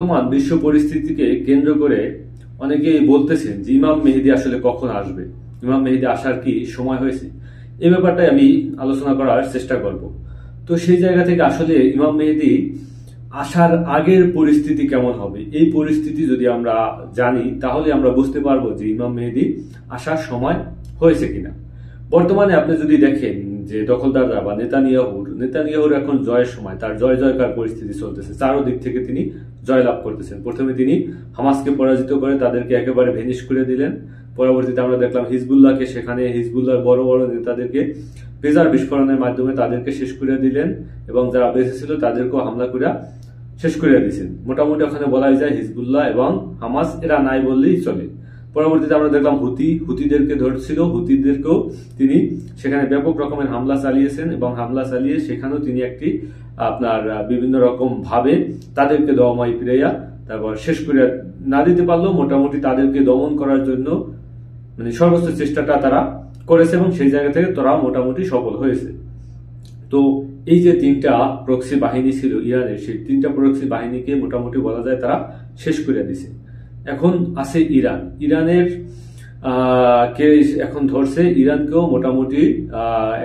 বর্তমান বিশ্ব পরিস্থিতিকে কেন্দ্র করে অনেকেই বলতেছেন যে ইমাম মেহেদী আসলে কখন আসবে, ইমাম মেহেদী আসার কি সময় হয়েছে। এই ব্যাপারটাই আমি আলোচনা করার চেষ্টা করব। তো সেই জায়গা থেকে আসলে ইমাম মেহেদী আসার আগের পরিস্থিতি কেমন হবে, এই পরিস্থিতি যদি আমরা জানি তাহলে আমরা বুঝতে পারবো যে ইমাম মেহেদী আসার সময় হয়েছে কিনা। বর্তমানে আপনি যদি দেখেন যে দখলদাররা বা নেতানিয়াহুর এখন জয়ের সময়, তার জয় জয়কার পরিস্থিতি চলতেছে, চারোদিক থেকে তিনি জয়লাভ করতেছেন। প্রথমে তিনি হামাসকে পরাজিত করে তাদেরকে একেবারে ভেনিশ করে দিলেন। পরবর্তীতে আমরা দেখলাম হিজবুল্লাহকে, সেখানে হিজবুল্লাহর বড় বড় নেতাদেরকে পেজার বিস্ফোরণের মাধ্যমে তাদেরকে শেষ করে দিলেন এবং যারা বেঁচে ছিল তাদেরকেও হামলা করে শেষ করে দিয়েছেন। মোটামুটি ওখানে বলাই যায় হিজবুল্লাহ এবং হামাস এরা নাই বললেই চলে। পরবর্তীতে আমরা দেখলাম হুতিদেরকে ধরছিল, হুতিদেরকেও তিনি সেখানে ব্যাপক রকমের হামলা চালিয়েছেন এবং হামলা চালিয়ে সেখানেও তিনি একটি আপনার বিভিন্ন রকম ভাবে তাদেরকে দময় ফিরাইয়া তারপর শেষ করে না দিতে পারলেও মোটামুটি তাদেরকে দমন করার জন্য মানে সর্বোচ্চ চেষ্টাটা তারা করেছে এবং সেই জায়গা থেকে তারা মোটামুটি সফল হয়েছে। তো এই যে তিনটা প্রক্সি বাহিনী ছিল ইরানের, সেই তিনটা প্রক্সি বাহিনীকে মোটামুটি বলা যায় তারা শেষ করে দিছে। এখন আছে ইরানের কে এখন ধরছে, ইরানকেও মোটামুটি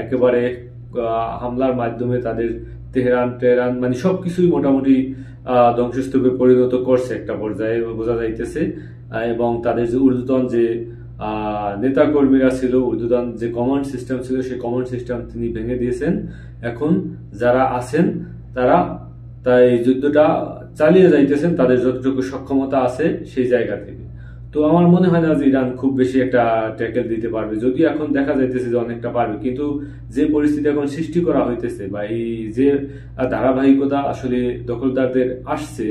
একেবারে হামলার মাধ্যমে তাদের তেহরান মানে সবকিছুই মোটামুটি ধ্বংসস্তূপে পরিণত করছে একটা পর্যায়ে বোঝা যাইতেছে। এবং তাদের যে ঊর্ধ্বতন যে নেতা কর্মীরা ছিল, ঊর্ধ্বতন যে কমান্ড সিস্টেম ছিল, সেই কমান্ড সিস্টেম তিনি ভেঙে দিয়েছেন। এখন যারা আছেন তারা তাই যুদ্ধটা চালিয়ে যাইতেছেন তাদের যতটুকু সক্ষমতা আছে সেই জায়গা থেকে। তো আমার মনে হয় না যে ইরান খুব বেশি একটা ট্যাকেল দিতে পারবে, যদিও এখন দেখা যাইতেছে যে অনেকটা পারবে, কিন্তু যে পরিস্থিতি এখন সৃষ্টি করা হইতেছে বা এই যে ধারাবাহিকতা আসলে দখলদারদের আসছে,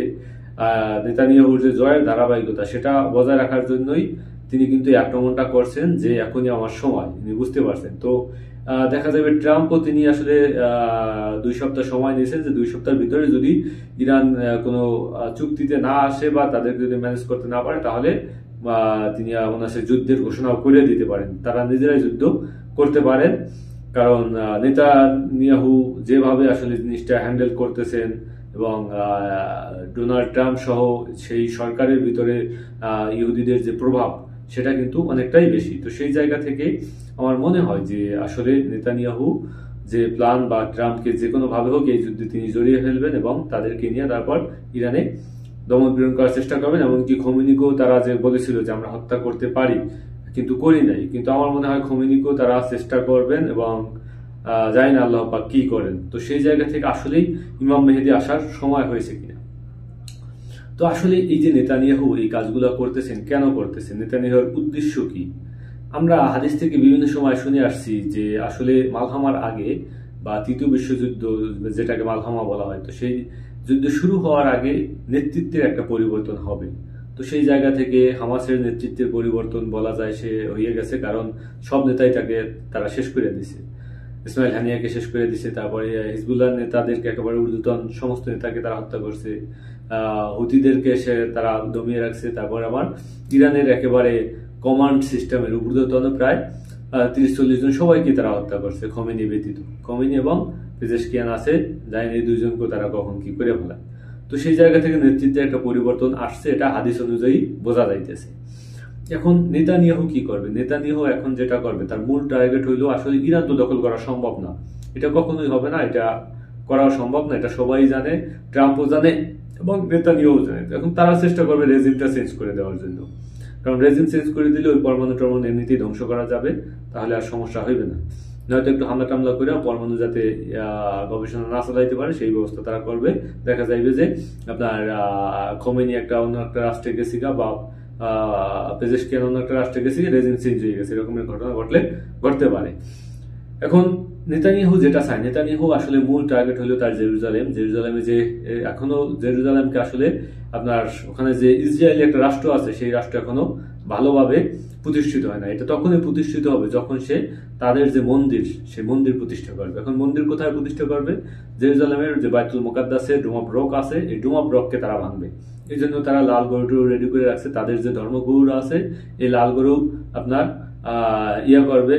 নেতানিয়াহুর যে জয়ের ধারাবাহিকতা সেটা বজায় রাখার জন্যই তিনি কিন্তু এই আক্রমণটা করছেন যে এখনই আমার সময়, তিনি বুঝতে পারছেন। তো দেখা যাবে ট্রাম্পও তিনি আসলে 2 সপ্তাহ সময় নিয়েছেন যে 2 সপ্তাহের ভিতরে যদি ইরান কোনো চুক্তিতে না আসে বা তাদেরকে যদি ম্যানেজ করতে না পারে তাহলে তিনি যুদ্ধের ঘোষণাও করে দিতে পারেন, তারা নিজেরাই যুদ্ধ করতে পারেন। কারণ নেতানিয়াহু যেভাবে আসলে জিনিসটা হ্যান্ডেল করতেছেন এবং ডোনাল্ড ট্রাম্প সহ সেই সরকারের ভিতরে ইহুদিদের যে প্রভাব সেটা কিন্তু অনেকটাই বেশি। তো সেই জায়গা থেকে আমার মনে হয় যে আসলে নেতানিয়াহু যে প্ল্যান বা ট্রাম্পকে যে কোনো ভাবে হোক এই যুদ্ধে তিনি জড়িয়ে ফেলবেন এবং তাদেরকে নিয়ে তারপর ইরানে দমন পীড়ন করার চেষ্টা করবেন। এমনকি খোমেনিকেও তারা যে বলেছিল যে আমরা হত্যা করতে পারি কিন্তু করি নাই, কিন্তু আমার মনে হয় খোমেনিকেও তারা চেষ্টা করবেন এবং জানি না আল্লাহ পাক কি করেন। তো সেই জায়গা থেকে আসলেই ইমাম মেহেদী আসার সময় হয়েছে কিনা। তো আসলে এই যে নেতানিয়াহু এই কাজগুলো করতেছেন, কেন করতেছেন, নেতানিয়াহুর উদ্দেশ্য কি? আমরা হাদিস থেকে বিভিন্ন সময় শুনে আসছি যে আসলে মালহামার আগে বা তৃতীয় বিশ্বযুদ্ধ যেটাকে মালহামা বলা হয়, তো সেই যুদ্ধ শুরু হওয়ার আগে নেতৃত্বের একটা পরিবর্তন হবে। তো সেই জায়গা থেকে হামাসের নেতৃত্বের পরিবর্তন বলা যায় সে হয়ে গেছে, কারণ সব নেতাই তারা শেষ করে দিছে। ইসমাইল হানিয়াকে শেষ করে দিছে, তারপরে হিজবুল্লাহ নেতাদেরকে একেবারে ঊর্ধ্বতন সমস্ত নেতাকে তারা হত্যা করছে, হুতিদেরকে তারা দমিয়ে রাখছে। তারপর আবার ইরানের একেবারে কমান্ড সিস্টেমের ঊর্ধ্বতন প্রায় 30-40 জন সবাইকে তারা হত্যা করছে, খোমেনি ব্যতীত। খোমেনি এবং পেজেশকিয়ান আছে, জানেন এই দুইজনকে তারা কখন কি করে ফেলায়। তো সেই জায়গা থেকে নেতৃত্বে একটা পরিবর্তন আসছে, এটা হাদিস অনুযায়ী বোঝা যাইতেছে। এখন নেতানিয়াহু কি করবে? নেতানিয়াহু এখন যেটা করবে তার মূল টার্গেট হইলো আসলে ইরান তো দখল করা সম্ভব না, এটা কখনোই হবে না, এটা করা সম্ভব না, এটা সবাই জানে, ট্রাম্পও জানে এবং নেতানিয়াহু জানে। এখন তারা চেষ্টা করবে রেজিমটা চেঞ্জ করে দেওয়ার জন্য, কারণ রেজিম চেঞ্জ করে দিলে ওই পরমাণু এমনিতেই ধ্বংস করা যাবে, তাহলে আর সমস্যা হইবে না। নয়তো একটু হামলা টামলা করে পরমাণু যাতে গবেষণা না চালাইতে পারে সেই ব্যবস্থা তারা করবে। দেখা যাইবে যে আপনার খোমেনি অন্য একটা রাষ্ট্রে গেছে বা পেজেশকিয়ান অন্য একটা রাষ্ট্রে গেছে, রেজিম চেঞ্জ হয়ে গেছে, এরকমের ঘটনা ঘটতে পারে। এখন নেতানিয়াহু যেটা চায়, নেতানিয়াহু আসলে মূল টার্গেট হলো তার জেরুজালেমে যে এখনো জেরুজালেমকে আসলে আপনার ওখানে যে ইসরায়েলি একটা রাষ্ট্র আছে সেই রাষ্ট্র এখনো ভালোভাবে প্রতিষ্ঠিত হয় না। এটা তখনই প্রতিষ্ঠিত হবে যখন সে তাদের যে মন্দির, সেই মন্দির প্রতিষ্ঠা করবে। এখন মন্দির কোথায় প্রতিষ্ঠা করবে? জেরুজালেমের যে বাইতুল মুকাদ্দাসের ডোম অফ রক আছে, এই ডোম অফ রককে তারা ভাঙবে। এই জন্য তারা লাল গরু রেডি করে রাখছে, তাদের যে ধর্মগুরুরা আছে এই লাল গরু আপনার করবে,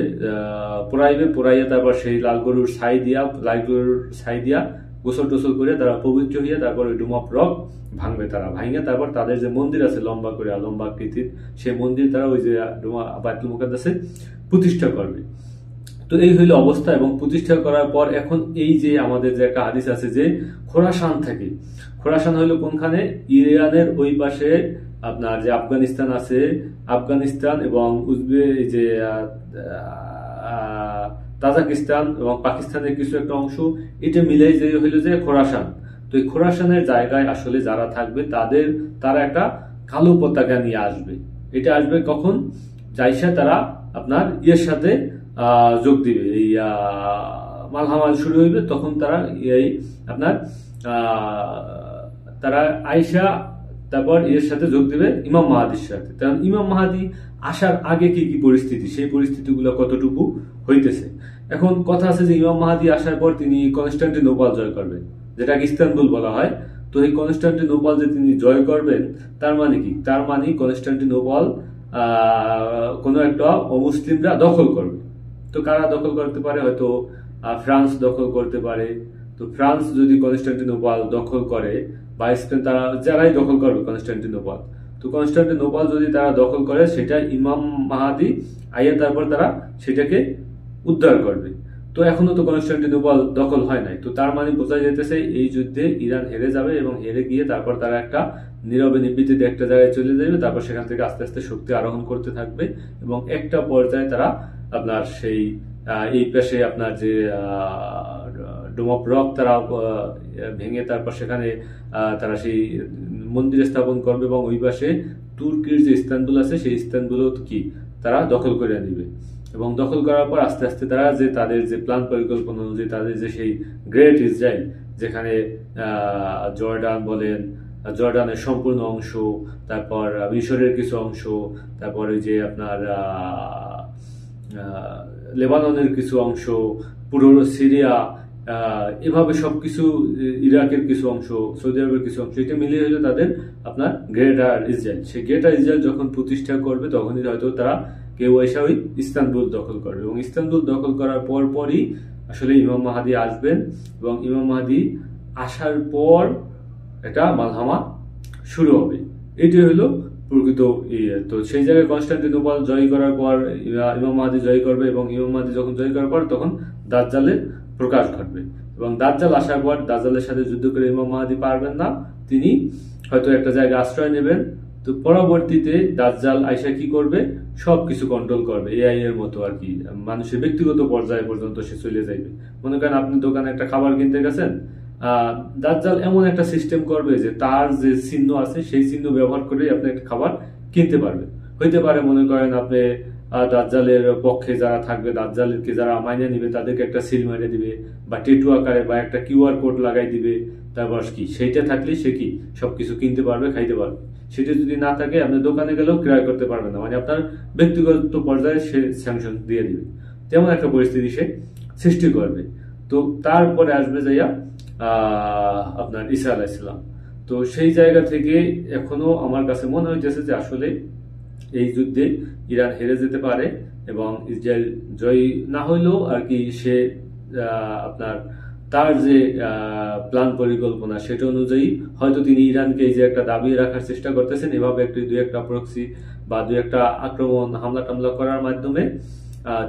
পোড়াইবে, পোড়াইয়া তারপর সেই লাল গরুর ছাই দিয়া গোসল টোসল করে তারা পবিত্র হইয়া তারপর ওই ডোম অফ রক ভাঙবে, তারা ভাঙে তারপর তাদের যে মন্দির আছে লম্বা করে লম্বা আকৃতির, সেই মন্দির তারা ওই যে বাইতুল মুকাদ্দাসে প্রতিষ্ঠা করবে। তো এই হইল অবস্থা। এবং প্রতিষ্ঠা করার পর এখন এই যে আমাদের যে একটা হাদিস আছে যে খোরাসান থেকে, খোরাসান হইলো কোনখানে, ইরানের ওই পাশে আপনার যে আফগানিস্তান আছে, আফগানিস্তান এবং যে তাজিকিস্তান এবং পাকিস্তানের কিছু একটা অংশ, এটা মিলে যে হইলো যে খোরাসান। তো এই খোরাসানের জায়গায় আসলে যারা থাকবে তারা একটা কালো পতাকা নিয়ে আসবে। এটা আসবে কখন, যাইসা তারা আপনার ইয়ের সাথে যোগ দিবে, এই মালহামাল শুরু হইবে, তখন তারা এই আপনার তারা আইসা তারপর এর সাথে যোগ দিবে ইমাম মাহাদির সাথে। কারণ ইমাম মাহাদি আসার আগে কি কি পরিস্থিতি, সেই পরিস্থিতিগুলো কতটুকু হইতেছে। এখন কথা আছে যে ইমাম মাহাদি আসার পর তিনি কনস্টান্টিনোপল জয় করবেন, যেটাকে ইস্তানবুল বলা হয়। তো এই কনস্টান্টিনোপল যে তিনি জয় করবেন, তার মানে কি, তার মানে কনস্টান্টিনোপল কোনো একটা অমুসলিমরা দখল করবে। তো কারা দখল করতে পারে, হয়তো ফ্রান্স দখল করতে পারে। তো ফ্রান্স যদি কনস্টান্টিনোপল দখল করে বা তারা যারাই দখল করবে কনস্টান্টিনোপল, তো কনস্টান্টিনোপল যদি তারা দখল করে, সেটা ইমাম মাহাদি আইয়া তারপর তারা সেটাকে উদ্ধার করবে। তো এখনো তো কনস্টান্টিনোপল দখল হয় নাই। তো তার মানে বোঝা যেতেছে এই যুদ্ধে ইরান হেরে যাবে এবং হেরে গিয়ে তারপর তারা একটা নীরবে নিবৃত্তিতে একটা জায়গায় চলে যাবে, তারপর সেখান থেকে আস্তে আস্তে শক্তি আরোহণ করতে থাকবে এবং একটা পর্যায়ে তারা আপনার সেই এই পাশে আপনার যে ডোম অফ রক তারা ভেঙে তারপর সেখানে তারা সেই মন্দির স্থাপন করবে এবং ওই পাশে তুর্কির যে ইস্তানবুল আছে সেই ইস্তানবুল কি তারা দখল করে নিবে। এবং দখল করার পর আস্তে আস্তে তারা যে তাদের যে প্ল্যান পরিকল্পনা অনুযায়ী তাদের যে সেই গ্রেট ইসরায়েল, যেখানে জর্ডান বলেন, জর্ডানের সম্পূর্ণ অংশ, তারপর মিশরের কিছু অংশ, তারপর ওই যে আপনার লেবাননের কিছু অংশ, পুরো সিরিয়া, এভাবে সবকিছু, ইরাকের কিছু অংশ, সৌদি আরবের কিছু অংশ, এটা মিলিয়ে হলো তাদের আপনার গ্রেটার ইসরায়েল। সেই গ্রেটার ইসরায়েল যখন প্রতিষ্ঠা করবে তখনই হয়তো তারা কেউ এসে ওই ইস্তানবুল দখল করবে এবং ইস্তানবুল দখল করার পরই আসলে ইমাম মাহাদি আসবেন এবং ইমাম মাহাদি আসার পর এটা মালহামা শুরু হবে। এটাই হলো প্রকৃত ইয়ে। তো সেই জায়গায় কনস্টান্টিনোপল জয় করার পর ইমাম মাহাদি জয় করবে এবং ইমাম মাহাদি যখন জয় করার পর তখন দাজ্জালের প্রকাশ ঘটবে এবং দাজ্জাল আসার পর দাজ্জালের সাথে যুদ্ধ করে ইমাম মাহাদি পারবেন না, তিনি হয়তো একটা জায়গায় আশ্রয় নেবেন। তো পরবর্তীতে দাজ্জাল আইসা কি করবে, সবকিছু কন্ট্রোল করবে, এআই এর মতো আর কি, মানুষের ব্যক্তিগত পর্যায়ে পর্যন্ত সে চলে যাইবে। মনে করেন আপনি দোকানে একটা খাবার কিনতে গেছেন, দাজ্জাল এমন একটা সিস্টেম করবে যে তার যে চিহ্ন আছে সেই চিহ্ন ব্যবহার করে আপনি একটা খাবার কিনতে পারবেন। হইতে পারে মনে করেন আপনি দাজ্জালের পক্ষে যারা থাকবে, দাজ্জালকে যারা মাইনে নিবে তাদেরকে একটা সিল মেরে দিবে বা টেটু আকারে বা একটা কিউআর কোড লাগাই দিবে। তারপর কি সেইটা থাকলে সে কি সবকিছু কিনতে পারবে, খাইতে পারবে। সেটা যদি না থাকে আপনি দোকানে গেলেও ক্রয় করতে পারবেন না, মানে আপনার ব্যক্তিগত পর্যায়ে সে স্যাংশন দিয়ে দিবে। তেমন একটা পরিস্থিতি সে সৃষ্টি করবে। তো তারপরে আসবে যাইয়া আপনার ঈসা আলাইহিস সালাম। তো সেই জায়গা থেকে এখনো আমার কাছে মনে হইতেছে যে আসলে এই যুদ্ধে ইরান হেরে যেতে পারে এবং ইসরায়েল জয়ী না হইলেও আর কি সে আপনার তার যে প্ল্যান পরিকল্পনা সেটা অনুযায়ী হয়তো তিনি ইরানকে এই যে একটা দাবিয়ে রাখার চেষ্টা করতেছেন, এভাবে একটু দুই একটা প্রক্সি বা দুই একটা আক্রমণ হামলা টামলা করার মাধ্যমে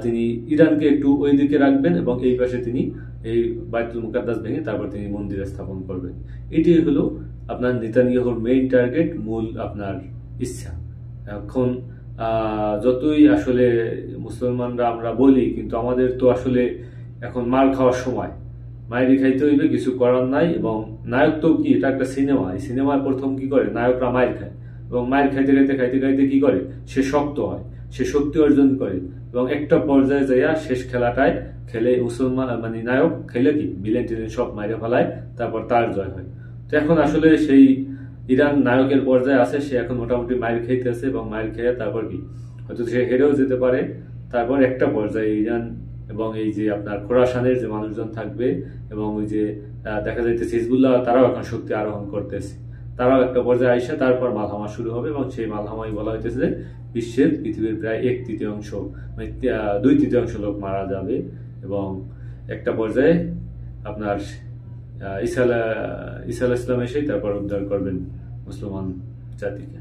তিনি ইরানকে একটু ওই দিকে রাখবেন এবং এই পাশে তিনি এই বাইতুল মুকাদ্দাস ভেঙে তারপর তিনি মন্দির স্থাপন করবেন। এটি হলো আপনার নেতানিয়াহুর মেইন টার্গেট, মূল আপনার ইচ্ছা। এখন যতই আসলে মুসলমানরা আমরা বলি, কিন্তু আমাদের তো আসলে এখন মার খাওয়ার সময়, মায়েরই খাইতে হইবে, কিছু করার নাই। এবং নায়ক তো কি, এটা একটা সিনেমা, এই সিনেমায় প্রথম কি করে নায়করা মায়ের খায় এবং মায়ের খাইতে খাইতে খাইতে খাইতে কি করে সে শক্ত হয়, সে শক্তি অর্জন করে এবং একটা পর্যায়ে যাইয়া শেষ খেলাটায় খেলে মুসলমান মানে নায়ক খেলে কি ভিলেন টিলেন সব মাইরে ফেলায়, তারপর তার জয় হয়। তো এখন আসলে সেই ইরান নায়কের পর্যায়ে আছে, সে এখন মোটামুটি মায়ের খাইতেছে এবং মায়ের খেয়ে তারপর কি হয়তো সে হেরেও যেতে পারে। তারপর একটা পর্যায়ে ইরান এবং এই যে আপনার খোরাসানের যে মানুষজন থাকবে এবং ওই যে দেখা যাইতেছে হিজবুল্লাহ, তারাও এখন শক্তি আরোহণ করতেছে, তারাও একটা পর্যায়ে আইসা তারপর মালহামা শুরু হবে এবং সেই মালহামাই বলা হইতেছে যে বিশ্বের পৃথিবীর প্রায় 1/3 মানে 2/3 লোক মারা যাবে এবং একটা পর্যায়ে আপনার ঈসা আলাইহিস সালাম এসে তারপর উদ্ধার করবেন মুসলমান জাতিকে।